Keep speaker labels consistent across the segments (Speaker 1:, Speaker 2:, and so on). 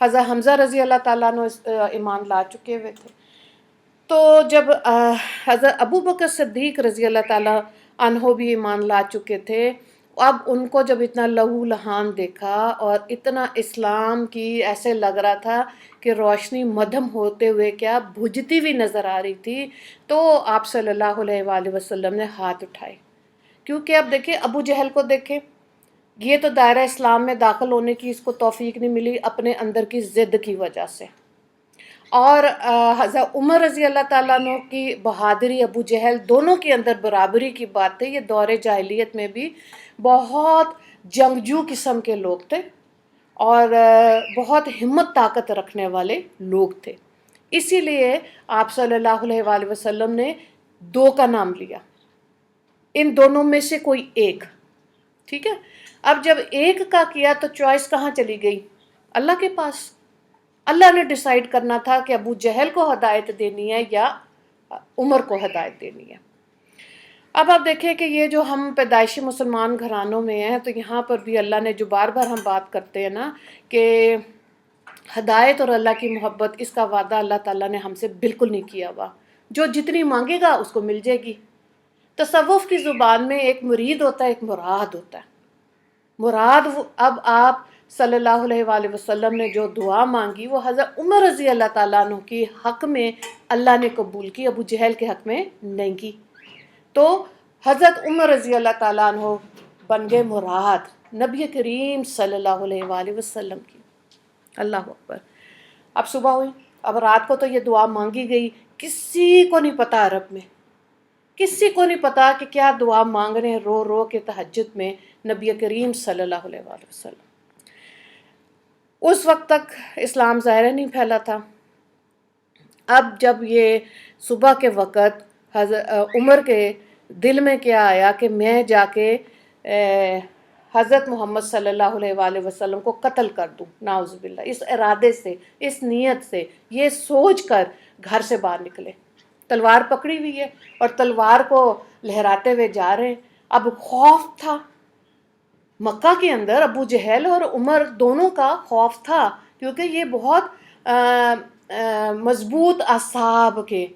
Speaker 1: حضرت حمزہ رضی اللہ تعالیٰ عنہ ایمان لا چکے ہوئے تھے. تو جب حضرت ابو بکر صدیق رضی اللہ تعالیٰ عنہ بھی ایمان لا چکے تھے، اب ان کو جب اتنا لہو لہان دیکھا اور اتنا اسلام کی ایسے لگ رہا تھا کہ روشنی مدھم ہوتے ہوئے کیا بجھتی ہوئی نظر آ رہی تھی، تو آپ صلی اللہ علیہ وآلہ وسلم نے ہاتھ اٹھائے. کیونکہ اب دیکھیں ابو جہل کو دیکھیں، یہ تو دائرہ اسلام میں داخل ہونے کی اس کو توفیق نہیں ملی اپنے اندر کی ضد کی وجہ سے. اور حضرت عمر رضی اللہ تعالیٰ عنہ کی بہادری، ابو جہل دونوں کے اندر برابری کی بات ہے. یہ دور جاہلیت میں بھی بہت جنگجو قسم کے لوگ تھے اور بہت ہمت طاقت رکھنے والے لوگ تھے. اسی لیے آپ صلی اللہ علیہ وآلہ وسلم نے دو کا نام لیا، ان دونوں میں سے کوئی ایک. ٹھیک ہے، اب جب ایک کا کیا تو چوائس کہاں چلی گئی؟ اللہ کے پاس. اللہ نے ڈیسائیڈ کرنا تھا کہ ابو جہل کو ہدایت دینی ہے یا عمر کو ہدایت دینی ہے. اب آپ دیکھیں کہ یہ جو ہم پیدائشی مسلمان گھرانوں میں ہیں، تو یہاں پر بھی اللہ نے جو بار بار ہم بات کرتے ہیں نا کہ ہدایت اور اللہ کی محبت، اس کا وعدہ اللہ تعالیٰ نے ہم سے بالکل نہیں کیا ہوا. جو جتنی مانگے گا اس کو مل جائے گی. تصوف کی زبان میں ایک مرید ہوتا ہے، ایک مراد ہوتا ہے. مراد اب آپ صلی اللہ علیہ وآلہ وسلم نے جو دعا مانگی وہ حضرت عمر رضی اللہ تعالیٰ عنہ کی حق میں اللہ نے قبول کی، ابو جہل کے حق میں نہیں کی. تو حضرت عمر رضی اللہ تعالیٰ عنہ بن گئے مراد نبی کریم صلی اللہ علیہ وآلہ وسلم کی. اللہ اکبر. اب صبح ہوئی، اب رات کو تو یہ دعا مانگی گئی. کسی کو نہیں پتا عرب میں، کسی کو نہیں پتا کہ کیا دعا مانگ رہے ہیں رو رو کے تہجد میں نبی کریم صلی اللہ علیہ وآلہ وسلم. اس وقت تک اسلام ظاہر نہیں پھیلا تھا. اب جب یہ صبح کے وقت حضرت عمر کے دل میں کیا آیا کہ میں جا کے حضرت محمد صلی اللہ علیہ وآلہ وسلم کو قتل کر دوں، نعوذ باللہ، اس ارادے سے، اس نیت سے، یہ سوچ کر گھر سے باہر نکلے. تلوار پکڑی ہوئی ہے اور تلوار کو لہراتے ہوئے جا رہے ہیں. اب خوف تھا مکہ کے اندر، ابو جہل اور عمر دونوں کا خوف تھا، کیونکہ یہ بہت مضبوط اعصاب کے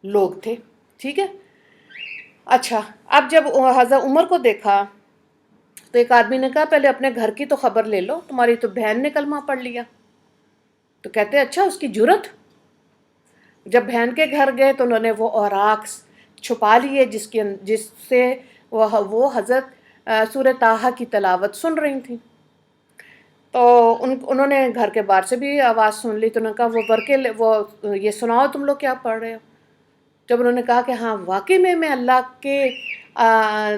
Speaker 1: لوگ تھے. ٹھیک ہے. اچھا، اب جب حضرت عمر کو دیکھا تو ایک آدمی نے کہا پہلے اپنے گھر کی تو خبر لے لو، تمہاری تو بہن نے کلمہ پڑھ لیا. تو کہتے اچھا، اس کی جرت. جب بہن کے گھر گئے تو انہوں نے وہ اوراق چھپا لیے جس سے وہ حضرت سورہ طٰہٰ کی تلاوت سن رہی تھیں. تو انہوں نے گھر کے باہر سے بھی آواز سن لی. تو انہوں نے کہا وہ ورقے وہ یہ سناؤ تم لوگ کیا پڑھ رہے ہو. جب انہوں نے کہا کہ ہاں واقعی میں اللہ کے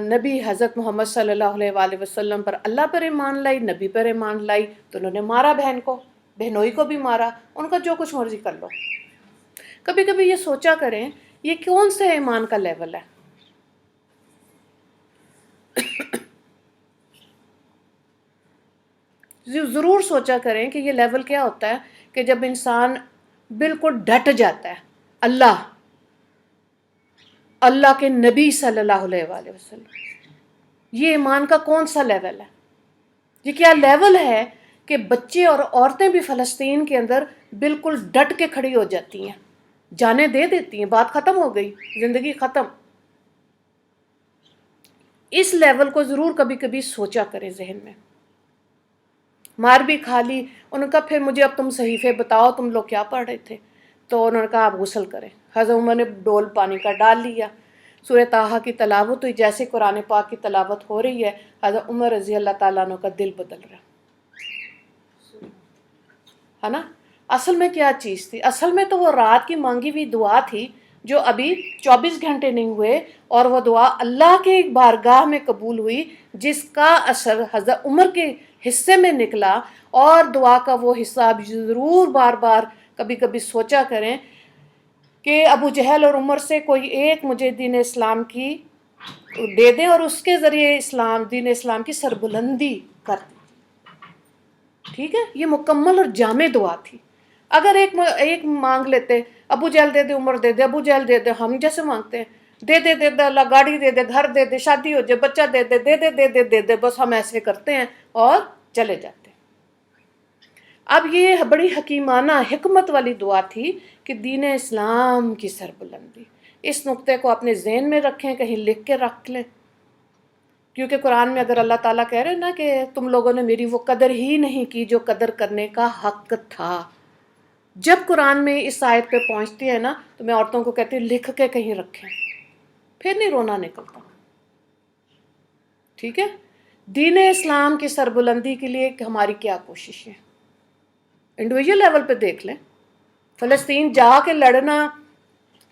Speaker 1: نبی حضرت محمد صلی اللہ علیہ وآلہ وسلم پر، اللہ پر ایمان لائی، نبی پر ایمان لائی، تو انہوں نے مارا بہن کو، بہنوئی کو بھی مارا. ان کا جو کچھ مرضی کر لو. کبھی کبھی یہ سوچا کریں یہ کون سے ایمان کا لیول ہے. ضرور سوچا کریں کہ یہ لیول کیا ہوتا ہے کہ جب انسان بالکل ڈٹ جاتا ہے اللہ کے نبی صلی اللہ علیہ وآلہ وسلم. یہ ایمان کا کون سا لیول ہے؟ یہ کیا لیول ہے کہ بچے اور عورتیں بھی فلسطین کے اندر بالکل ڈٹ کے کھڑی ہو جاتی ہیں، جانیں دے دیتی ہیں، بات ختم ہو گئی، زندگی ختم. اس لیول کو ضرور کبھی کبھی سوچا کریں ذہن میں. مار بھی کھا لی. انہوں نے کہا پھر مجھے اب تم صحیفے بتاؤ تم لوگ کیا پڑھ رہے تھے. تو انہوں نے کہا آپ غسل کریں. حضرت عمر نے ڈول پانی کا ڈال لیا، سورہ طٰہٰ کی تلاوت ہوئی. جیسے قرآن پاک کی تلاوت ہو رہی ہے حضرت عمر رضی اللہ تعالیٰ عنہ کا دل بدل رہا ہے نا. اصل میں کیا چیز تھی؟ اصل میں تو وہ رات کی مانگی ہوئی دعا تھی جو ابھی 24 گھنٹے نہیں ہوئے اور وہ دعا اللہ کے ایک بارگاہ میں قبول ہوئی، جس کا اثر حضرت عمر کے حصے میں نکلا. اور دعا کا وہ حصہ اب ضرور بار بار کبھی کبھی سوچا کریں کہ ابو جہل اور عمر سے کوئی ایک مجھے دین اسلام کی دے دیں اور اس کے ذریعے دین اسلام کی سربلندی کر دیں. ٹھیک ہے، یہ مکمل اور جامع دعا تھی. اگر ایک مانگ لیتے، ابو جہل دے دے، عمر دے دے، ابو جہل دے دے، ہم جیسے مانگتے ہیں دے دے دے دے، اللہ گاڑی دے دے، گھر دے دے، شادی ہو جائے، بچہ دے دے، دے دے دے دے دے دے، بس ہم ایسے کرتے ہیں اور چلے جاتے ہیں. اب یہ بڑی حکیمانہ حکمت والی دعا تھی کہ دین اسلام کی سربلندی، اس نقطے کو اپنے ذہن میں رکھیں، کہیں لکھ کے رکھ لیں، کیونکہ قرآن میں اگر اللہ تعالیٰ کہہ رہے ہیں نا کہ تم لوگوں نے میری وہ قدر ہی نہیں کی جو قدر کرنے کا حق تھا، جب قرآن میں اس آیت پہ پہنچتی ہے نا تو میں عورتوں کو کہتی ہوں لکھ کے کہیں رکھیں، پھر نہیں رونا نکلتا. ٹھیک ہے، دین اسلام کی سربلندی کے لیے ہماری کیا کوشش ہے، انڈیویجول لیول پہ دیکھ لیں. فلسطین جا کے لڑنا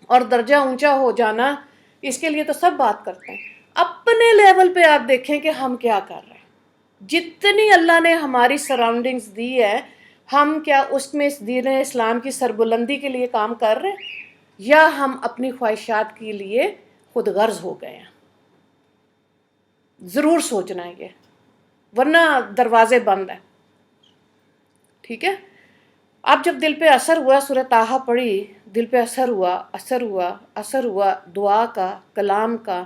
Speaker 1: اور درجہ اونچا ہو جانا، اس کے لیے تو سب بات کرتے ہیں. اپنے لیول پہ آپ دیکھیں کہ ہم کیا کر رہے ہیں، جتنی اللہ نے ہماری سراؤنڈنگز دی ہے، ہم کیا اس میں اس دین اسلام کی سربلندی کے لیے کام کر رہے ہیں، یا ہم اپنی خواہشات کے لیے خود غرض ہو گئے ہیں. ضرور سوچنا ہے یہ، ورنہ دروازے بند ہیں. ٹھیک ہے، اب جب دل پہ اثر ہوا، سورہ طٰہٰ پڑھی، دل پہ اثر ہوا دعا کا، کلام کا،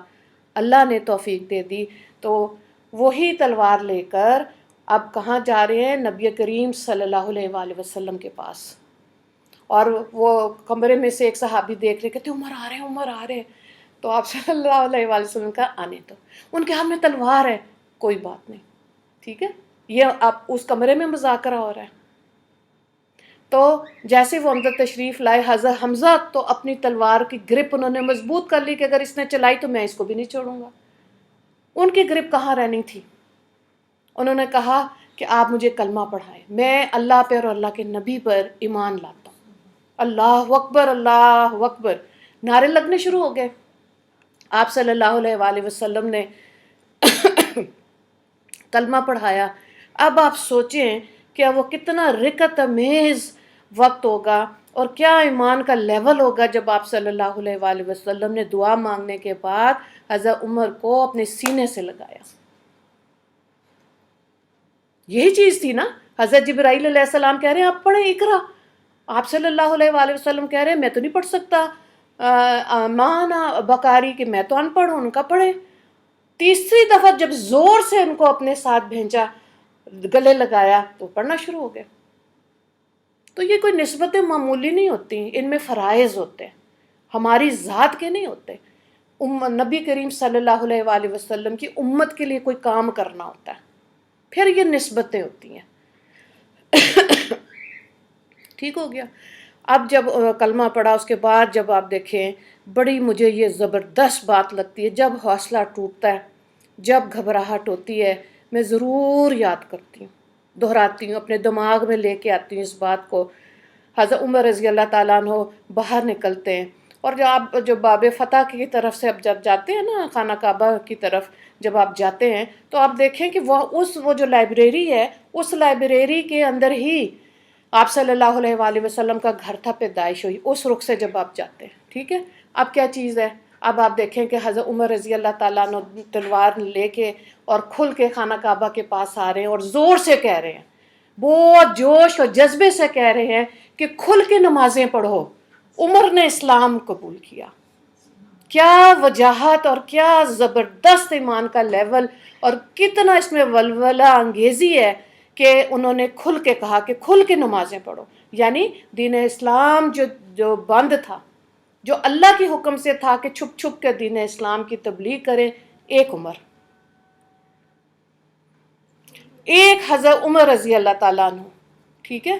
Speaker 1: اللہ نے توفیق دے دی، تو وہی تلوار لے کر اب کہاں جا رہے ہیں؟ نبی کریم صلی اللہ علیہ وآلہ وسلم کے پاس. اور وہ کمرے میں سے ایک صحابی دیکھ رہے، کہتے عمر آ رہے ہیں، عمر آ رہے ہیں. تو آپ صلی اللہ علیہ وآلہ وسلم کا آنے تو ان کے ہاتھ میں تلوار ہے، کوئی بات نہیں. ٹھیک ہے، یہ آپ اس کمرے میں مذاکرہ ہو رہا ہے. تو جیسے وہ اندر تشریف لائے حضرت حمزہ، تو اپنی تلوار کی گرپ انہوں نے مضبوط کر لی کہ اگر اس نے چلائی تو میں اس کو بھی نہیں چھوڑوں گا. ان کی گرپ کہاں رہنی تھی؟ انہوں نے کہا کہ آپ مجھے کلمہ پڑھائیں، میں اللہ پر اور اللہ کے نبی پر ایمان لاتا ہوں. اللہ اکبر، اللہ اکبر، نعرے لگنے شروع ہو گئے. آپ صلی اللہ علیہ وآلہ وسلم نے کلمہ پڑھایا. اب آپ سوچیں کہ وہ کتنا رکت امیز وقت ہوگا اور کیا ایمان کا لیول ہوگا جب آپ صلی اللہ علیہ وآلہ وسلم نے دعا مانگنے کے بعد حضرت عمر کو اپنے سینے سے لگایا. یہی چیز تھی نا. حضرت جبرائیل علیہ السلام کہہ رہے ہیں آپ پڑھیں اقرا، آپ صلی اللہ علیہ وآلہ وسلم کہہ رہے ہیں میں تو نہیں پڑھ سکتا، مانا بکاری کہ میں تو ان پڑھ ہوں، ان کا پڑھیں. تیسری دفعہ جب زور سے ان کو اپنے ساتھ بھیجا، گلے لگایا، تو پڑھنا شروع ہو گیا. تو یہ کوئی نسبتیں معمولی نہیں ہوتی، ان میں فرائض ہوتے ہیں، ہماری ذات کے نہیں ہوتے. نبی کریم صلی اللہ علیہ وآلہ وسلم کی امت کے لیے کوئی کام کرنا ہوتا ہے، پھر یہ نسبتیں ہوتی ہیں. ٹھیک ہو گیا. اب جب کلمہ پڑھا، اس کے بعد جب آپ دیکھیں، بڑی مجھے یہ زبردست بات لگتی ہے، جب حوصلہ ٹوٹتا ہے، جب گھبراہٹ ہوتی ہے، میں ضرور یاد کرتی ہوں، دہراتی ہوں، اپنے دماغ میں لے کے آتی ہوں اس بات کو. حضرت عمر رضی اللہ تعالیٰ عنہ باہر نکلتے ہیں، اور جو باب فتح کی طرف سے اب جب جاتے ہیں نا، خانہ کعبہ کی طرف جب آپ جاتے ہیں، تو آپ دیکھیں کہ وہ جو لائبریری ہے، اس لائبریری کے اندر ہی آپ صلی اللہ علیہ وآلہ وسلم کا گھر تھا، پیدائش ہوئی اس رخ سے جب آپ جاتے ہیں. ٹھیک ہے، اب کیا چیز ہے؟ اب آپ دیکھیں کہ حضرت عمر رضی اللہ تعالیٰ عنہ تلوار لے کے اور کھل کے خانہ کعبہ کے پاس آ رہے ہیں، اور زور سے کہہ رہے ہیں، بہت جوش اور جذبے سے کہہ رہے ہیں کہ کھل کے نمازیں پڑھو، عمر نے اسلام قبول کیا. کیا وجاہت اور کیا زبردست ایمان کا لیول، اور کتنا اس میں ولولہ انگیزی ہے کہ انہوں نے کھل کے کہا کہ کھل کے نمازیں پڑھو. یعنی دین اسلام جو بند تھا، جو اللہ کی حکم سے تھا کہ چھپ چھپ کے دین اسلام کی تبلیغ کریں، ایک عمر، ایک حضرت عمر رضی اللہ تعالیٰ عنہ. ٹھیک ہے،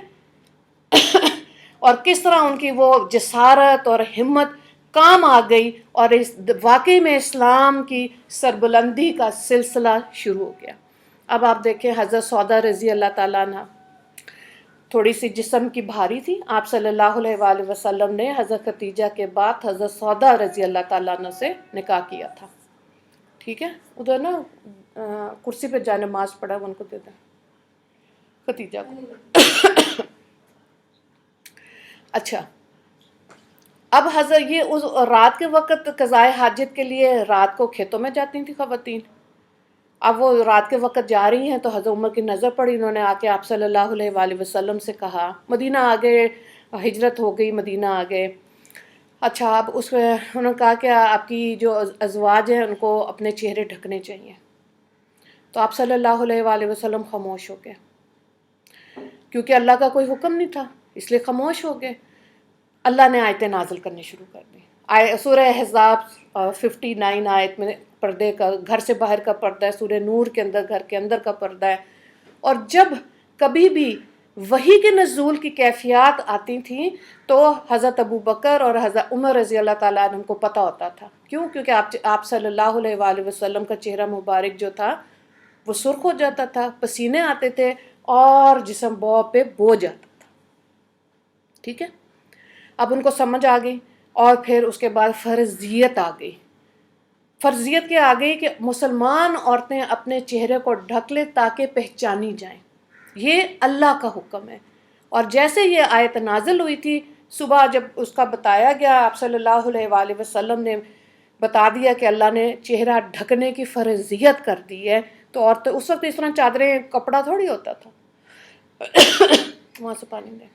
Speaker 1: اور کس طرح ان کی وہ جسارت اور ہمت کام آ گئی، اور واقعی میں اسلام کی سربلندی کا سلسلہ شروع ہو گیا. اب آپ دیکھیں حضرت سودا رضی اللہ تعالیٰ عنہ تھوڑی سی جسم کی بھاری تھی. آپ صلی اللہ علیہ وآلہ وسلم نے حضرت خدیجہ کے بعد حضرت سودا رضی اللہ تعالیٰ عنہ سے نکاح کیا تھا. ٹھیک ہے، ادھر نا کرسی پہ جائے نماز پڑھا، ان کو دے دیں خدیجہ کو. اچھا، اب حضرت یہ اس رات کے وقت قضائے حاجت کے لیے رات کو کھیتوں میں جاتی تھیں خواتین. اب وہ رات کے وقت جا رہی ہیں تو حضرت عمر کی نظر پڑی، انہوں نے آ کے آپ صلی اللہ علیہ وآلہ وسلم سے کہا، مدینہ آ گئے، ہجرت ہو گئی، مدینہ آ گئے. اچھا، اب اس میں انہوں نے کہا کہ آپ کی جو ازواج ہیں ان کو اپنے چہرے ڈھکنے چاہیے. تو آپ صلی اللہ علیہ وآلہ وسلم خاموش ہو گئے، کیونکہ اللہ کا کوئی حکم نہیں تھا اس لیے خاموش ہو گئے۔ اللہ نے آیتیں نازل کرنی شروع کر دی۔ سورہ احزاب 59 آیت میں پردے کا، گھر سے باہر کا پردہ ہے، سورہ نور کے اندر گھر کے اندر کا پردہ ہے۔ اور جب کبھی بھی وحی کے نزول کی کیفیات آتی تھیں تو حضرت ابو بکر اور حضرت عمر رضی اللہ تعالیٰ عنہ کو پتہ ہوتا تھا۔ کیوں؟ کیونکہ آپ صلی اللہ علیہ وآلہ وسلم کا چہرہ مبارک جو تھا وہ سرخ ہو جاتا تھا، پسینے آتے تھے اور جسم پہ بو جاتا تھا۔ ٹھیک ہے، اب ان کو سمجھ آ گئی، اور پھر اس کے بعد فرضیت آ گئی۔ فرضیت کیا آ گئی کہ مسلمان عورتیں اپنے چہرے کو ڈھک لیں تاکہ پہچانی جائیں، یہ اللہ کا حکم ہے۔ اور جیسے یہ آیت نازل ہوئی تھی، صبح جب اس کا بتایا گیا، آپ صلی اللہ علیہ وآلہ وسلم نے بتا دیا کہ اللہ نے چہرہ ڈھکنے کی فرضیت کر دی ہے، تو عورتیں اس وقت اس طرح چادریں، کپڑا تھوڑی ہوتا تھا۔ وہاں سے پانی دیں۔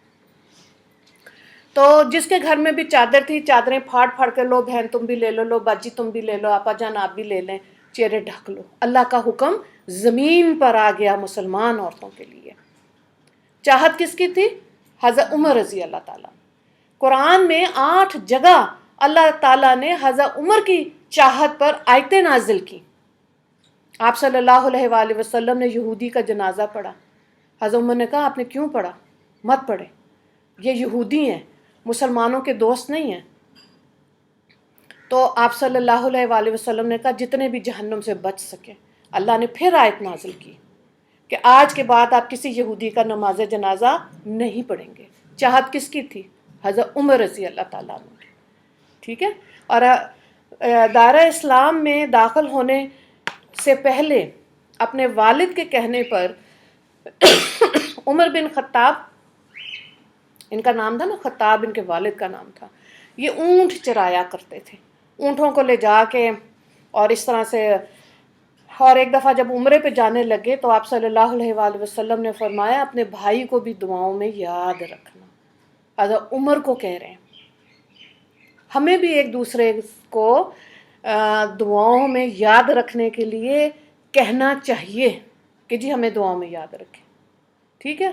Speaker 1: تو جس کے گھر میں بھی چادر تھی، چادریں پھاڑ پھاڑ کے، لو بہن تم بھی لے لو، لو باجی تم بھی لے لو، آپا جان آپ بھی لے لیں، چہرے ڈھک لو۔ اللہ کا حکم زمین پر آ گیا مسلمان عورتوں کے لیے۔ چاہت کس کی تھی؟ حضرت عمر رضی اللہ تعالیٰ۔ قرآن میں 8 جگہ اللہ تعالیٰ نے حضرت عمر کی چاہت پر آیتیں نازل کی۔ آپ صلی اللہ علیہ وآلہ وسلم نے یہودی کا جنازہ پڑھا، حضرت عمر نے کہا آپ نے کیوں پڑھا؟ مت پڑھے، یہ یہودی ہیں، مسلمانوں کے دوست نہیں ہیں۔ تو آپ صلی اللہ علیہ وآلہ وسلم نے کہا جتنے بھی جہنم سے بچ سکیں۔ اللہ نے پھر آیت نازل کی کہ آج کے بعد آپ کسی یہودی کا نماز جنازہ نہیں پڑھیں گے۔ چاہت کس کی تھی؟ حضرت عمر رضی اللہ تعالیٰ عنہ کی۔ ٹھیک ہے، اور دائرہ اسلام میں داخل ہونے سے پہلے اپنے والد کے کہنے پر عمر بن خطاب، ان کا نام تھا نا، خطاب ان کے والد کا نام تھا، یہ اونٹ چرایا کرتے تھے، اونٹوں کو لے جا کے اور اس طرح سے۔ اور ایک دفعہ جب عمرے پہ جانے لگے تو آپ صلی اللہ علیہ وآلہ وسلم نے فرمایا اپنے بھائی کو بھی دعاؤں میں یاد رکھنا۔ حضرت عمر کو کہہ رہے ہیں، ہمیں بھی ایک دوسرے کو دعاؤں میں یاد رکھنے کے لیے کہنا چاہیے کہ جی ہمیں دعاؤں میں یاد رکھیں۔ ٹھیک ہے،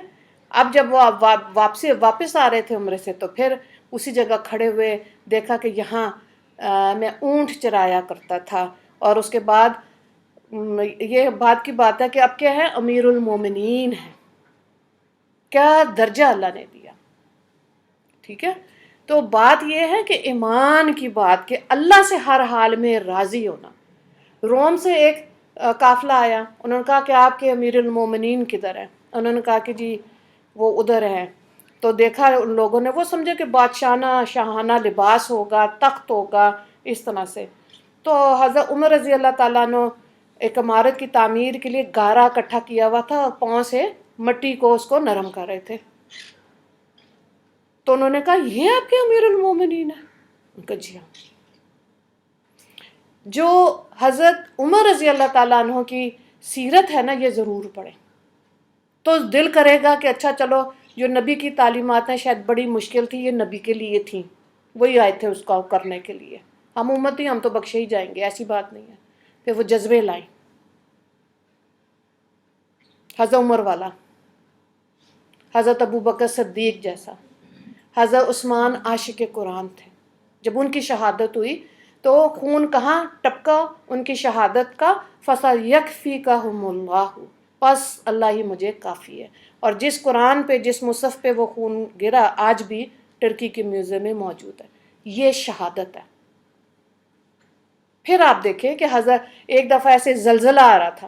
Speaker 1: اب جب وہ واپس آ رہے تھے عمرے سے تو پھر اسی جگہ کھڑے ہوئے دیکھا کہ یہاں میں اونٹ چرایا کرتا تھا، اور اس کے بعد یہ بات کی بات ہے کہ اب کیا ہے، امیر المومنین ہے، کیا درجہ اللہ نے دیا۔ ٹھیک ہے، تو بات یہ ہے کہ ایمان کی بات کہ اللہ سے ہر حال میں راضی ہونا۔ روم سے ایک قافلہ آیا، انہوں نے کہا کہ آپ کے امیر المومنین کدھر ہیں؟ انہوں نے کہا کہ جی وہ ادھر ہیں۔ تو دیکھا ان لوگوں نے، وہ سمجھے کہ بادشاہانہ شاہانہ لباس ہوگا، تخت ہوگا، اس طرح سے۔ تو حضرت عمر رضی اللہ تعالیٰ عنہ ایک عمارت کی تعمیر کے لیے گارا اکٹھا کیا ہوا تھا اور پاؤں سے مٹی کو اس کو نرم کر رہے تھے۔ تو انہوں نے کہا یہ آپ کے امیر المومنین ہیں؟ ان کا جی ہاں۔ جو حضرت عمر رضی اللہ تعالیٰ عنہ کی سیرت ہے نا، یہ ضرور پڑھیں تو دل کرے گا کہ اچھا چلو، جو نبی کی تعلیمات ہیں شاید بڑی مشکل تھی، یہ نبی کے لیے تھیں، وہی آئے تھے اس کو کرنے کے لیے، ہم امتی ہم تو بخشے ہی جائیں گے، ایسی بات نہیں ہے۔ پھر وہ جذبے لائیں، حضرت عمر والا، حضرت ابو بکر صدیق جیسا، حضرت عثمان عاشق قرآن تھے۔ جب ان کی شہادت ہوئی تو خون کہاں ٹپکا ان کی شہادت کا، فَسَيَكْفِيكَهُمُ اللَّهُ، پس اللہ ہی مجھے کافی ہے۔ اور جس قرآن پہ، جس مصحف پہ وہ خون گرا، آج بھی ترکی کے میوزیم میں موجود ہے، یہ شہادت ہے۔ پھر آپ دیکھیں کہ حضرت ایک دفعہ ایسے زلزلہ آ رہا تھا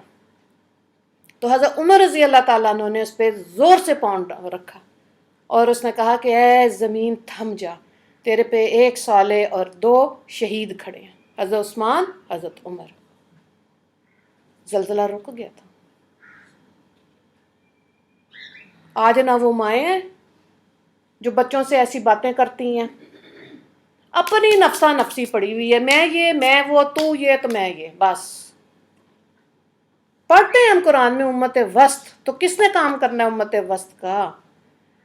Speaker 1: تو حضرت عمر رضی اللہ تعالیٰ عنہ نے اس پہ زور سے پاؤں رکھا اور اس نے کہا کہ اے زمین تھم جا، تیرے پہ 1 صالح اور 2 شہید کھڑے ہیں، حضرت عثمان، حضرت عمر۔ زلزلہ رک گیا تھا۔ آج نہ وہ مائیں ہیں جو بچوں سے ایسی باتیں کرتی ہیں، اپنی نفسا نفسی پڑی ہوئی ہے، میں یہ، میں وہ، تو یہ تو میں یہ، بس۔ پڑھتے ہیں ہم قرآن میں امت وسط، تو کس نے کام کرنا ہے امت وسط کا؟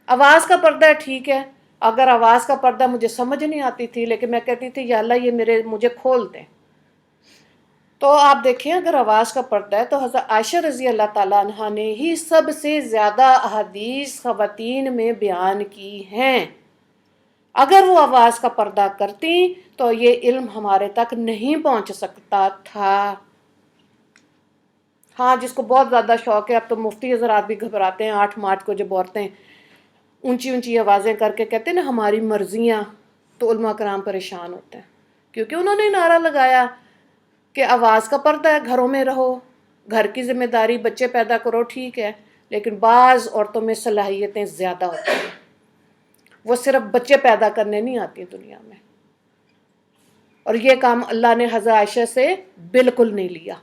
Speaker 1: آواز کا پردہ ہے، ٹھیک ہے، اگر آواز کا پردہ مجھے سمجھ نہیں آتی تھی لیکن میں کہتی تھی یا اللہ یہ مجھے کھول دیں، تو آپ دیکھیں اگر آواز کا پردہ ہے تو حضرت عائشہ رضی اللہ تعالیٰ عنہ نے ہی سب سے زیادہ احادیث خواتین میں بیان کی ہیں. اگر وہ آواز کا پردہ کرتی تو یہ علم ہمارے تک نہیں پہنچ سکتا تھا. ہاں جس کو بہت زیادہ شوق ہے، اب تو مفتی حضرات بھی گھبراتے ہیں 8 مارچ کو جب عورتیں اونچی اونچی آوازیں کر کے کہتے ہیں نا ہماری مرضیاں، تو علماء کرام پریشان ہوتے ہیں کیونکہ انہوں نے نعرہ لگایا کہ آواز کا پردہ ہے، گھروں میں رہو، گھر کی ذمہ داری، بچے پیدا کرو، ٹھیک ہے، لیکن بعض عورتوں میں صلاحیتیں زیادہ ہوتی ہیں، وہ صرف بچے پیدا کرنے نہیں آتی دنیا میں. اور یہ کام اللہ نے حضرت عائشہ سے بالکل نہیں لیا،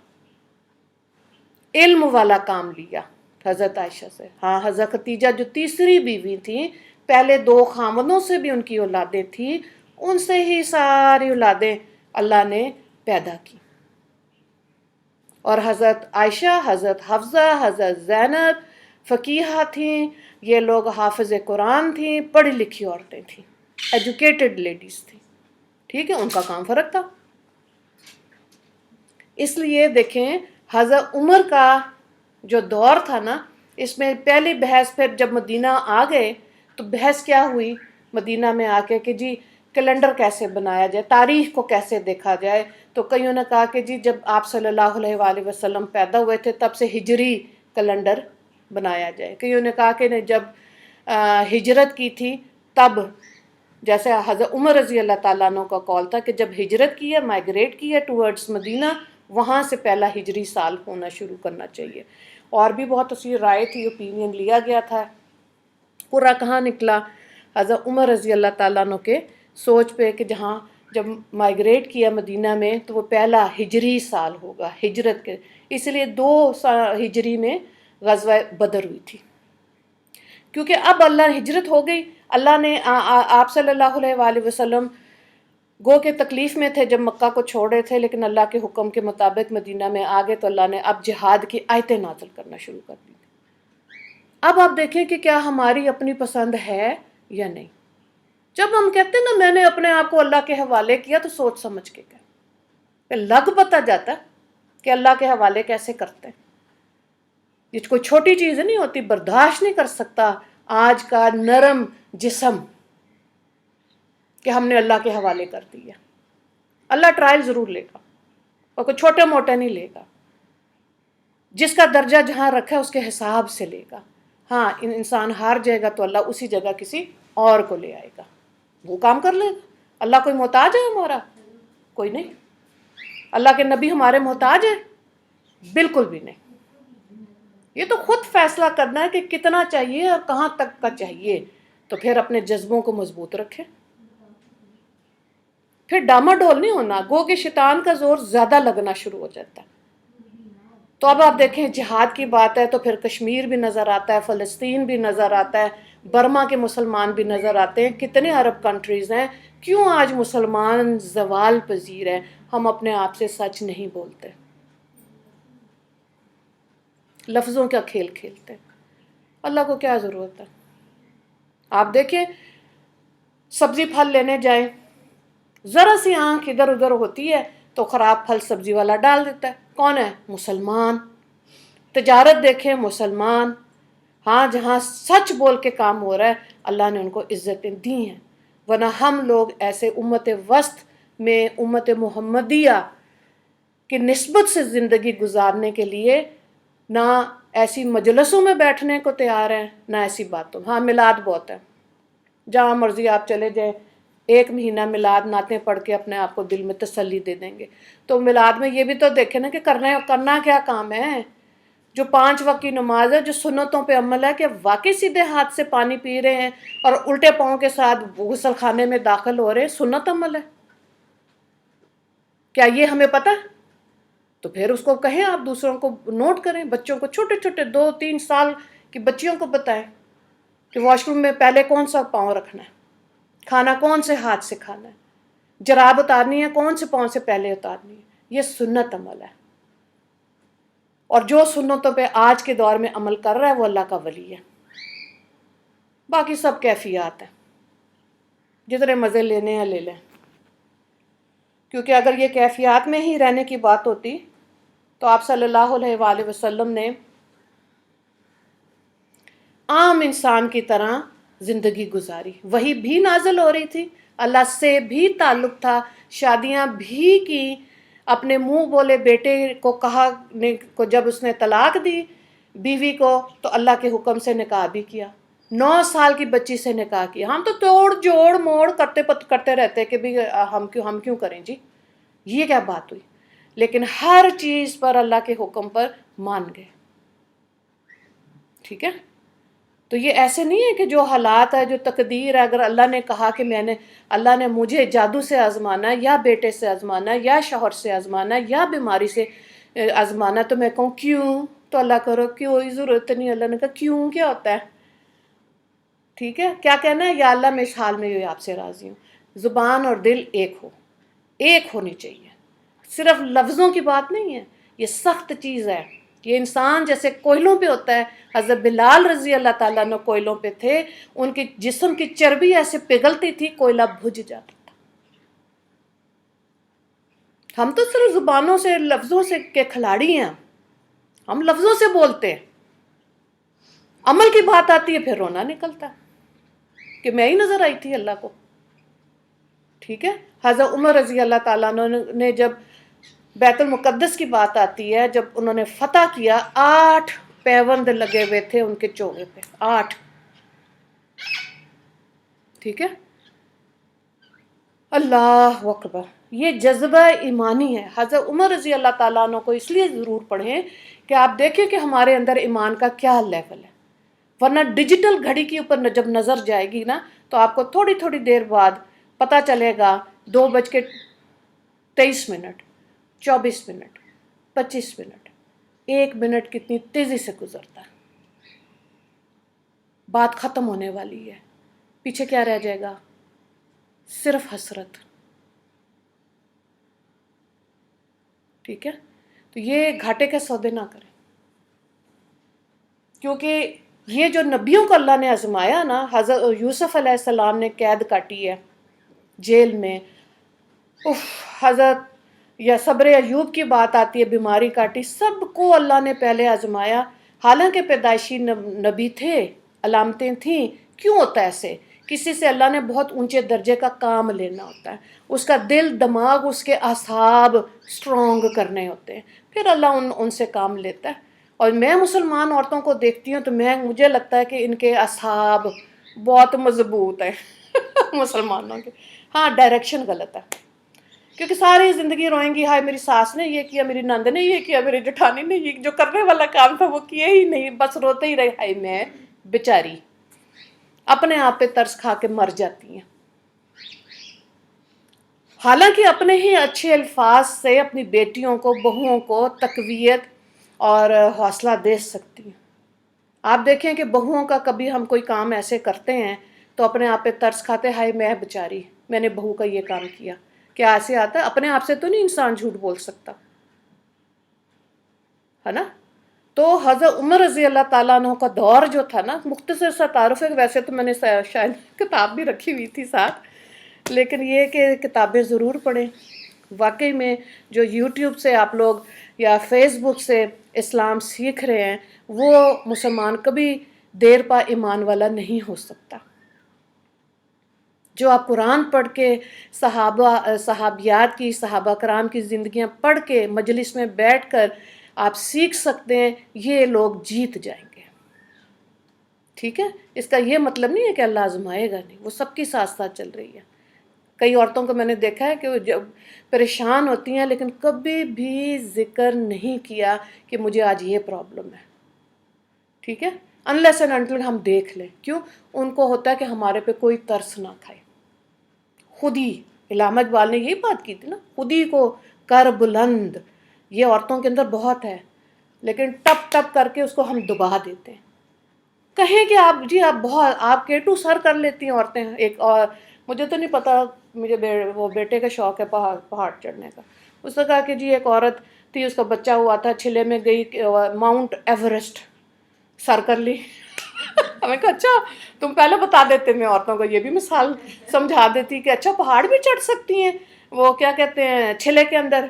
Speaker 1: علم والا کام لیا حضرت عائشہ سے. ہاں حضرت ختیجہ جو تیسری بیوی تھیں، پہلے 2 خامدوں سے بھی ان کی اولادیں تھیں، ان سے ہی ساری اولادیں اللہ نے پیدا کی. اور حضرت عائشہ، حضرت حفصہ، حضرت زینب فقیہہ تھیں، یہ لوگ حافظ قرآن تھیں، پڑھی لکھی عورتیں تھیں، ایجوکیٹڈ لیڈیز تھیں. ٹھیک ہے، ان کا کام فرق تھا. اس لیے دیکھیں حضرت عمر کا جو دور تھا نا، اس میں پہلی بحث، پھر جب مدینہ آ گئے تو بحث کیا ہوئی مدینہ میں آ کے کہ جی کیلنڈر کیسے بنایا جائے، تاریخ کو کیسے دیکھا جائے. تو کئیوں نے کہا کہ جی جب آپ صلی اللہ علیہ وآلہ وسلم پیدا ہوئے تھے تب سے ہجری کیلنڈر بنایا جائے. کئیوں نے کہا کہ جب ہجرت کی تھی تب، جیسے حضرت عمر رضی اللہ تعالیٰ عنہ کا قول تھا کہ جب ہجرت کی ہے، مائگریٹ کی ہے ٹورڈز مدینہ، وہاں سے پہلا ہجری سال ہونا شروع کرنا چاہیے. اور بھی بہت اسی رائے تھی، اوپینین لیا گیا تھا. پورا کہاں نکلا حضرت عمر رضی اللہ تعالیٰ عنہ کے سوچ پہ کہ جہاں جب مائگریٹ کیا مدینہ میں تو وہ پہلا ہجری سال ہوگا ہجرت کے. اس لیے 2 ہجری میں غزوہ بدر ہوئی تھی، کیونکہ اب اللہ ہجرت ہو گئی. اللہ نے آپ صلی اللہ علیہ وآلہ وسلم گو کے تکلیف میں تھے جب مکہ کو چھوڑے تھے، لیکن اللہ کے حکم کے مطابق مدینہ میں آ گئے تو اللہ نے اب جہاد کی آیتیں نازل کرنا شروع کر دی. اب آپ دیکھیں کہ کیا ہماری اپنی پسند ہے یا نہیں. جب ہم کہتے ہیں نا میں نے اپنے آپ کو اللہ کے حوالے کیا تو سوچ سمجھ کے کہ لگ پتہ جاتا کہ اللہ کے حوالے کیسے کرتے ہیں. یہ کوئی چھوٹی چیز نہیں ہوتی، برداشت نہیں کر سکتا آج کا نرم جسم کہ ہم نے اللہ کے حوالے کر دیا. اللہ ٹرائل ضرور لے گا اور کوئی چھوٹے موٹے نہیں لے گا، جس کا درجہ جہاں رکھا ہے اس کے حساب سے لے گا. ہاں انسان ہار جائے گا تو اللہ اسی جگہ کسی اور کو لے آئے گا، وہ کام کر لے گا. اللہ کوئی محتاج ہے ہمارا؟ کوئی نہیں. اللہ کے نبی ہمارے محتاج ہیں؟ بالکل بھی نہیں. یہ تو خود فیصلہ کرنا ہے کہ کتنا چاہیے اور کہاں تک کا چاہیے. تو پھر اپنے جذبوں کو مضبوط رکھیں، پھر ڈاما ڈول نہیں ہونا. گو کہ شیطان کا زور زیادہ لگنا شروع ہو جاتا ہے. تو اب آپ دیکھیں جہاد کی بات ہے تو پھر کشمیر بھی نظر آتا ہے، فلسطین بھی نظر آتا ہے، برما کے مسلمان بھی نظر آتے ہیں. کتنے عرب کنٹریز ہیں. کیوں آج مسلمان زوال پذیر ہیں؟ ہم اپنے آپ سے سچ نہیں بولتے، لفظوں کا کھیل کھیلتے ہیں. اللہ کو کیا ضرورت ہے؟ آپ دیکھیں سبزی پھل لینے جائیں، ذرا سی آنکھ ادھر ادھر ہوتی ہے تو خراب پھل سبزی والا ڈال دیتا ہے. کون ہے؟ مسلمان. تجارت دیکھیں، مسلمان. ہاں جہاں سچ بول کے کام ہو رہا ہے اللہ نے ان کو عزتیں دی ہیں. ورنہ ہم لوگ ایسے امت وسط میں، امت محمدیہ کی نسبت سے زندگی گزارنے کے لیے نہ ایسی مجلسوں میں بیٹھنے کو تیار ہیں نہ ایسی باتوں. ہاں میلاد بہت ہے، جہاں مرضی آپ چلے جائیں 1 مہینہ میلاد نعتیں پڑھ کے اپنے آپ کو دل میں تسلی دے دیں گے. تو میلاد میں یہ بھی تو دیکھیں نا کہ کرنا کیا کام ہے. جو 5 وقت کی نماز ہے، جو سنتوں پہ عمل ہے، کہ واقعی سیدھے ہاتھ سے پانی پی رہے ہیں اور الٹے پاؤں کے ساتھ غسل خانے میں داخل ہو رہے ہیں، سنت عمل ہے. کیا یہ ہمیں پتہ ہے؟ تو پھر اس کو کہیں، آپ دوسروں کو نوٹ کریں، بچوں کو چھوٹے چھوٹے 2-3 سال کی بچیوں کو بتائیں کہ واش روم میں پہلے کون سا پاؤں رکھنا ہے، کھانا کون سے ہاتھ سے کھانا ہے، جراب اتارنی ہے کون سے پاؤں سے پہلے اتارنی ہے. یہ سنت عمل ہے. اور جو سنتوں پہ آج کے دور میں عمل کر رہا ہے وہ اللہ کا ولی ہے. باقی سب کیفیات ہیں، جتنے مزے لینے ہیں لے لیں. کیونکہ اگر یہ کیفیات میں ہی رہنے کی بات ہوتی تو آپ صلی اللہ علیہ وآلہ وسلم نے عام انسان کی طرح زندگی گزاری. وہی بھی نازل ہو رہی تھی، اللہ سے بھی تعلق تھا، شادیاں بھی کی، اپنے منہ بولے بیٹے کو کہا کو جب اس نے طلاق دی بیوی کو تو اللہ کے حکم سے نکاح بھی کیا. 9 سال کی بچی سے نکاح کیا. ہم تو توڑ جوڑ موڑ کرتے رہتے کہ بھی ہم کیوں کریں جی، یہ کیا بات ہوئی. لیکن ہر چیز پر اللہ کے حکم پر مان گئے. ٹھیک ہے، تو یہ ایسے نہیں ہے کہ جو حالات ہے، جو تقدیر ہے، اگر اللہ نے کہا کہ اللہ نے مجھے جادو سے آزمانا، یا بیٹے سے آزمانا، یا شوہر سے آزمانا، یا بیماری سے آزمانا، تو میں کہوں کیوں؟ تو اللہ کرو کیوں کوئی ضرورت نہیں. اللہ نے کہا کیوں کیا ہوتا ہے؟ ٹھیک ہے، کیا کہنا ہے؟ یا اللہ میں اس حال میں آپ سے راضی ہوں. زبان اور دل ایک ہونی چاہیے. صرف لفظوں کی بات نہیں ہے، یہ سخت چیز ہے. یہ انسان جیسے کوئلوں پہ ہوتا ہے، حضرت بلال رضی اللہ تعالیٰ عنہ کوئلوں پہ تھے، ان کی جسم کی چربی ایسے پگھلتی تھی کوئلہ بھج جاتا تھا. ہم تو صرف زبانوں سے، لفظوں سے کے کھلاڑی ہیں. ہم لفظوں سے بولتے ہیں، عمل کی بات آتی ہے پھر رونا نکلتا ہے کہ میں ہی نظر آئی تھی اللہ کو. ٹھیک ہے، حضرت عمر رضی اللہ تعالیٰ عنہ نے جب بیت المقدس کی بات آتی ہے، جب انہوں نے فتح کیا، 8 پیوند لگے ہوئے تھے ان کے چوغے پہ، 8. ٹھیک ہے، اللہ اکبر. یہ جذبہ ایمانی ہے. حضرت عمر رضی اللہ تعالیٰ عنہ کو اس لیے ضرور پڑھیں کہ آپ دیکھیں کہ ہمارے اندر ایمان کا کیا لیول ہے. ورنہ ڈیجیٹل گھڑی کے اوپر جب نظر جائے گی نا تو آپ کو تھوڑی تھوڑی دیر بعد پتہ چلے گا 2:23، 24 منٹ، 25 منٹ، 1 منٹ کتنی تیزی سے گزرتا ہے. بات ختم ہونے والی ہے، پیچھے کیا رہ جائے گا؟ صرف حسرت. ٹھیک ہے، تو یہ گھاٹے کے سودے نہ کریں، کیونکہ یہ جو نبیوں کو اللہ نے آزمایا نا، حضرت یوسف علیہ السلام نے قید کاٹی ہے جیل میں. حضرت یا صبر ایوب کی بات آتی ہے، بیماری کاٹی. سب کو اللہ نے پہلے آزمایا، حالانکہ پیدائشی نبی تھے، علامتیں تھیں. کیوں ہوتا ہے ایسے؟ کسی سے اللہ نے بہت اونچے درجے کا کام لینا ہوتا ہے، اس کا دل دماغ، اس کے اعصاب سٹرونگ کرنے ہوتے ہیں، پھر اللہ ان سے کام لیتا ہے. اور میں مسلمان عورتوں کو دیکھتی ہوں تو مجھے لگتا ہے کہ ان کے اعصاب بہت مضبوط ہیں مسلمانوں کے. ہاں، ڈائریکشن غلط ہے، کیونکہ ساری زندگی روئیں گی، ہائے میری ساس نے یہ کیا، میری نند نے یہ کیا، میری جٹھانی نے یہ جو کرنے والا کام تھا وہ کیا ہی نہیں، بس روتے ہی رہے، ہائے میں بیچاری. اپنے آپ پہ ترس کھا کے مر جاتی ہیں. حالانکہ اپنے ہی اچھے الفاظ سے اپنی بیٹیوں کو، بہوؤں کو تقویت اور حوصلہ دے سکتی ہیں. آپ دیکھیں کہ بہوؤں کا کبھی ہم کوئی کام ایسے کرتے ہیں تو اپنے آپ پہ ترس کھاتے، ہائے میں بیچاری، میں نے بہو کا یہ کام کیا. کیا ایسے آتا ہے؟ اپنے آپ سے تو نہیں انسان جھوٹ بول سکتا ہے نا. تو حضرت عمر رضی اللہ تعالیٰ عنہ کا دور جو تھا نا، مختصر سا تعارف ہے. ویسے تو میں نے شاید کتاب بھی رکھی ہوئی تھی ساتھ، لیکن یہ کہ کتابیں ضرور پڑھیں. واقعی میں جو یوٹیوب سے آپ لوگ یا فیس بک سے اسلام سیکھ رہے ہیں، وہ مسلمان کبھی دیر پا ایمان والا نہیں ہو سکتا. جو آپ قرآن پڑھ کے، صحابیات کی، صحابہ کرام کی زندگیاں پڑھ کے مجلس میں بیٹھ کر آپ سیکھ سکتے ہیں، یہ لوگ جیت جائیں گے. ٹھیک ہے، اس کا یہ مطلب نہیں ہے کہ اللہ آزمائے گا نہیں، وہ سب کی ساتھ ساتھ چل رہی ہے. کئی عورتوں کو میں نے دیکھا ہے کہ وہ جب پریشان ہوتی ہیں لیکن کبھی بھی ذکر نہیں کیا کہ مجھے آج یہ پرابلم ہے. ٹھیک ہے، انلیس اینڈ انٹل ہم دیکھ لیں. کیوں؟ ان کو ہوتا ہے کہ ہمارے پہ کوئی ترس نہ کھائے. خود ہی علامہ اقبال نے یہی بات کی تھی نا، خود ہی کو کر بلند. یہ عورتوں کے اندر بہت ہے، لیکن ٹپ ٹپ کر کے اس کو ہم دبا دیتے ہیں. کہیں کہ آپ کیٹو سر کر لیتی ہیں عورتیں. ایک اور مجھے تو نہیں پتا، مجھے وہ بیٹے کا شوق ہے پہاڑ چڑھنے کا. اس نے کہا کہ جی ایک عورت تھی، اس کا بچہ ہوا تھا، چھلے میں گئی ماؤنٹ ایوریسٹ سر کر لی. ہمیں کہا اچھا تم پہلے بتا دیتے، میں عورتوں کو یہ بھی مثال سمجھا دیتی کہ اچھا پہاڑ بھی چڑھ سکتی ہیں. وہ کیا کہتے ہیں چھلے کے اندر،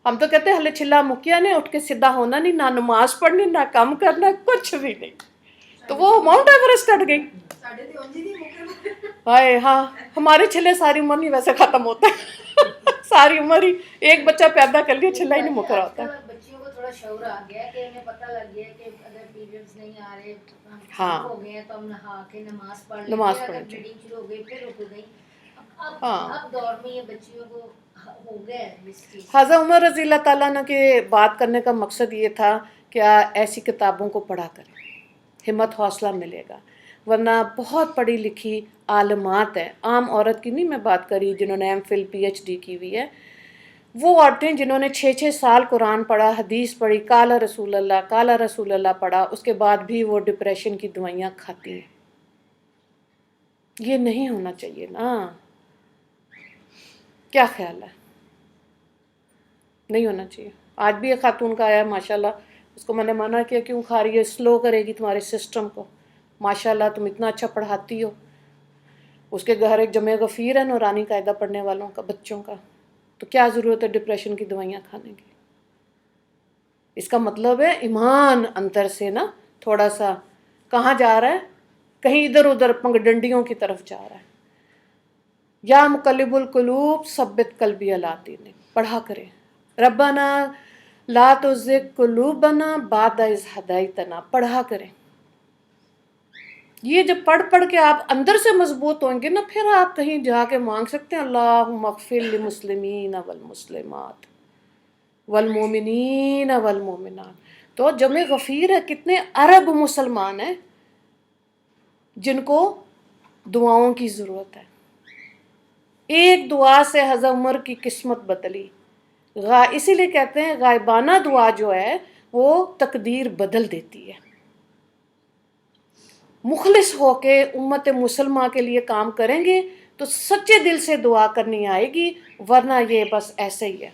Speaker 1: ہم تو کہتے ہیں ہلے چھلا مکیا نے اٹھ کے سیدھا ہونا نہیں، نہ نماز پڑھنی نہ کام کرنا کچھ بھی نہیں، تو وہ ماؤنٹ ایوریسٹ چڑھ گئی. ہائے ہاں، ہمارے چھلے ساری عمر نہیں ویسے ختم ہوتے ساری عمر ہی ایک بچہ پیدا کر لیا چھلا ہی نہیں مکرا ہوتا.
Speaker 2: بچیوں کو تھوڑا شعور آ گیا کہ انہیں پتہ لگ گیا کہ اگر پیریڈز نہیں آ رہے
Speaker 1: ہاں
Speaker 2: ہو گئے تو ہم نہا کے نماز پڑھ لیں
Speaker 1: نماز
Speaker 2: گے، اگر
Speaker 1: پڑھنی چاہیے.
Speaker 2: بلیڈنگ شروع ہو گئی پھر رک گئی.
Speaker 1: ہاں
Speaker 2: اب دور میں یہ بچیوں کو ہو گیا ہے اس چیز.
Speaker 1: حضرت عمر رضی اللہ تعالیٰ عنہ کے بات کرنے کا مقصد یہ تھا کہ ایسی کتابوں کو پڑھا کریں، ہمت حوصلہ ملے گا. ورنہ بہت پڑھی لکھی عالمات ہیں، عام عورت کی نہیں میں بات کری جنہوں نے ایم فل PhD کی ہوئی ہے، وہ عورتیں جنہوں نے 6 سال قرآن پڑھا، حدیث پڑھی، قال رسول اللہ پڑھا، اس کے بعد بھی وہ ڈپریشن کی دوائیاں کھاتی ہیں. یہ نہیں ہونا چاہیے نا، کیا خیال ہے؟ نہیں ہونا چاہیے. آج بھی ایک خاتون کا آیا ماشاءاللہ، اس کو میں نے منع کیا کیوں کھا رہی ہے، سلو کرے گی تمہارے سسٹم کو، ماشاءاللہ تم اتنا اچھا پڑھاتی ہو. اس کے گھر ایک جمع غفیر ہے نورانی قاعدہ پڑھنے والوں کا، بچوں کا، تو کیا ضرورت ہے ڈپریشن کی دوائیاں کھانے کی؟ اس کا مطلب ہے ایمان اندر سے نا تھوڑا سا کہاں جا رہا ہے، کہیں ادھر ادھر پنگ ڈنڈیوں کی طرف جا رہا ہے. یا مقلب القلوب ثبت قلبی علی دینک، پڑھا کریں. ربنا لا تزغ قلوبنا بعد اذ ہدیتنا، پڑھا کریں. یہ جب پڑھ پڑھ کے آپ اندر سے مضبوط ہوئیں گے نا، پھر آپ کہیں جا کے مانگ سکتے ہیں اللہم اغفر للمسلمین والمسلمات والمؤمنین والمؤمنات. تو جمع غفیر ہے، کتنے ارب مسلمان ہیں جن کو دعاؤں کی ضرورت ہے. ایک دعا سے حضرت عمر کی قسمت بدلی. اسی لیے کہتے ہیں غائبانہ دعا جو ہے وہ تقدیر بدل دیتی ہے. مخلص ہو کے امت مسلمہ کے لیے کام کریں گے تو سچے دل سے دعا کرنی آئے گی، ورنہ یہ بس ایسے ہی ہے.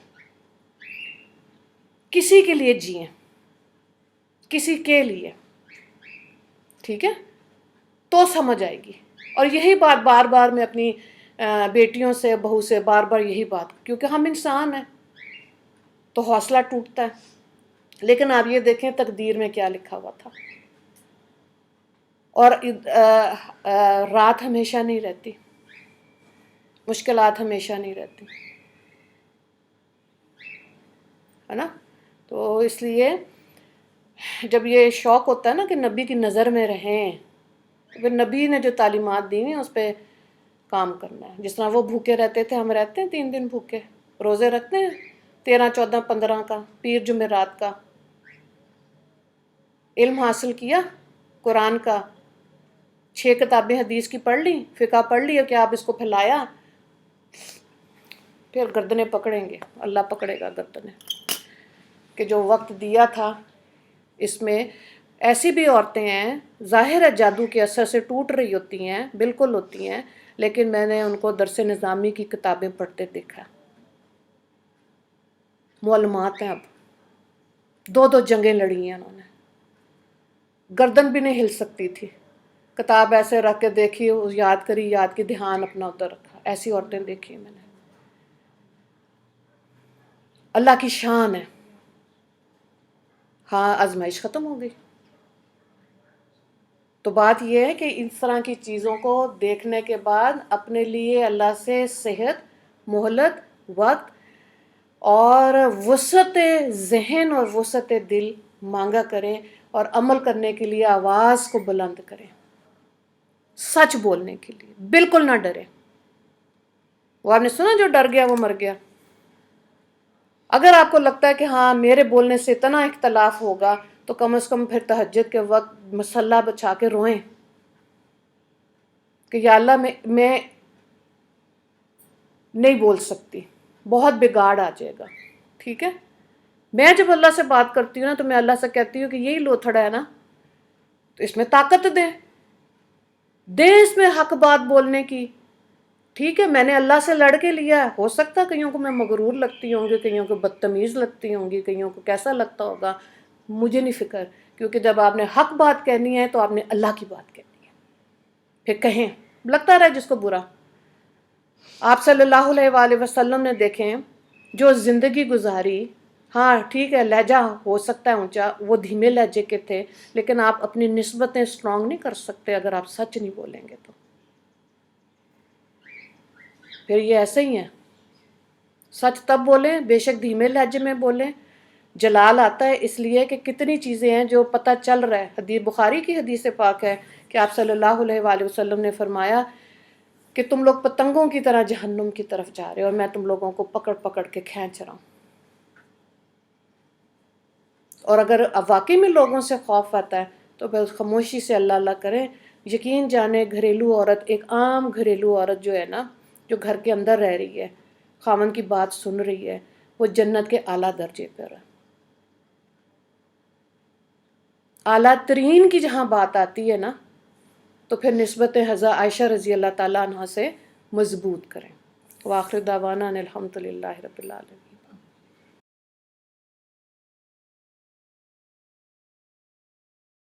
Speaker 1: کسی کے لیے جئیں، کسی کے لیے، ٹھیک ہے، تو سمجھ آئے گی. اور یہی بات بار بار میں اپنی بیٹیوں سے بہو سے بار بار یہی بات، کیونکہ ہم انسان ہیں تو حوصلہ ٹوٹتا ہے. لیکن آپ یہ دیکھیں تقدیر میں کیا لکھا ہوا تھا. اور رات ہمیشہ نہیں رہتی، مشکلات ہمیشہ نہیں رہتی، ہے نا. تو اس لیے جب یہ شوق ہوتا ہے نا کہ نبی کی نظر میں رہیں، پھر نبی نے جو تعلیمات دی ہیں اس پہ کام کرنا ہے. جس طرح وہ بھوکے رہتے تھے، ہم رہتے ہیں 3 دن بھوکے، روزے رکھتے ہیں 13 14 15 کا، پیر جمعرات کا. علم حاصل کیا قرآن کا، 6 کتابیں حدیث کی پڑھ لی، فقہ پڑھ لی، کہ آپ اس کو پھیلایا، پھر گردنیں پکڑیں گے، اللہ پکڑے گا گردنیں. کہ جو وقت دیا تھا اس میں ایسی بھی عورتیں ہیں ظاہر ہے جادو کے اثر سے ٹوٹ رہی ہوتی ہیں، بالکل ہوتی ہیں، لیکن میں نے ان کو درس نظامی کی کتابیں پڑھتے دیکھا. معلومات ہیں، اب 2 جنگیں لڑی ہیں انہوں نے، گردن بھی نہیں ہل سکتی تھی، کتاب ایسے رکھ کے دیکھی، یاد کری، یاد کی، دھیان اپنا ادھر رکھا. ایسی عورتیں دیکھی میں نے. اللہ کی شان ہے. ہاں آزمائش ختم ہو گئی. تو بات یہ ہے کہ اس طرح کی چیزوں کو دیکھنے کے بعد اپنے لیے اللہ سے صحت، مہلت، وقت اور وسعت ذہن اور وسعت دل مانگا کریں، اور عمل کرنے کے لیے آواز کو بلند کریں، سچ بولنے کے لیے بالکل نہ ڈریں. وہ آپ نے سنا جو ڈر گیا وہ مر گیا. اگر آپ کو لگتا ہے کہ ہاں میرے بولنے سے اتنا اختلاف ہوگا تو کم از کم پھر تہجد کے وقت مصلی بچھا کے روئیں کہ یا اللہ میں نہیں بول سکتی، بہت بگاڑ آ جائے گا. ٹھیک ہے، میں جب اللہ سے بات کرتی ہوں نا تو میں اللہ سے کہتی ہوں کہ یہی لوتھڑا ہے نا، تو اس میں طاقت دے اس میں حق بات بولنے کی. ٹھیک ہے، میں نے اللہ سے لڑ کے لیا ہے، ہو سکتا ہے کئیوں کو میں مغرور لگتی ہوں گی، کئیوں کو بدتمیز لگتی ہوں گی، کئیوں کو کیسا لگتا ہوگا، مجھے نہیں فکر. کیونکہ جب آپ نے حق بات کہنی ہے تو آپ نے اللہ کی بات کہنی ہے. پھر کہیں لگتا رہے جس کو برا. آپ صلی اللہ علیہ وآلہ وسلم نے دیکھیں جو زندگی گزاری، ہاں ٹھیک ہے لہجہ ہو سکتا ہے اونچا، وہ دھیمے لہجے کے تھے، لیکن آپ اپنی نسبتیں اسٹرانگ نہیں کر سکتے اگر آپ سچ نہیں بولیں گے تو پھر یہ ایسے ہی ہے. سچ تب بولیں، بے شک دھیمے لہجے میں بولیں. جلال آتا ہے اس لیے کہ کتنی چیزیں ہیں جو پتہ چل رہا ہے. حدیث بخاری کی حدیث پاک ہے کہ آپ صلی اللہ علیہ وآلہ وسلم نے فرمایا کہ تم لوگ پتنگوں کی طرح جہنم کی طرف جا رہے ہو اور میں تم لوگوں کو پکڑ پکڑ کے کھینچ رہا ہوں. اور اگر واقعی میں لوگوں سے خوف آتا ہے تو بس خاموشی سے اللہ اللہ کریں. یقین جانے گھریلو عورت، ایک عام گھریلو عورت جو ہے نا، جو گھر کے اندر رہ رہی ہے، خاوند کی بات سن رہی ہے، وہ جنت کے اعلیٰ درجے پر ہے. اعلیٰ ترین کی جہاں بات آتی ہے نا تو پھر نسبت حضرت عائشہ رضی اللہ تعالیٰ عنہ سے مضبوط کریں. وآخر دعوانا ان الحمد للہ رب العالمین.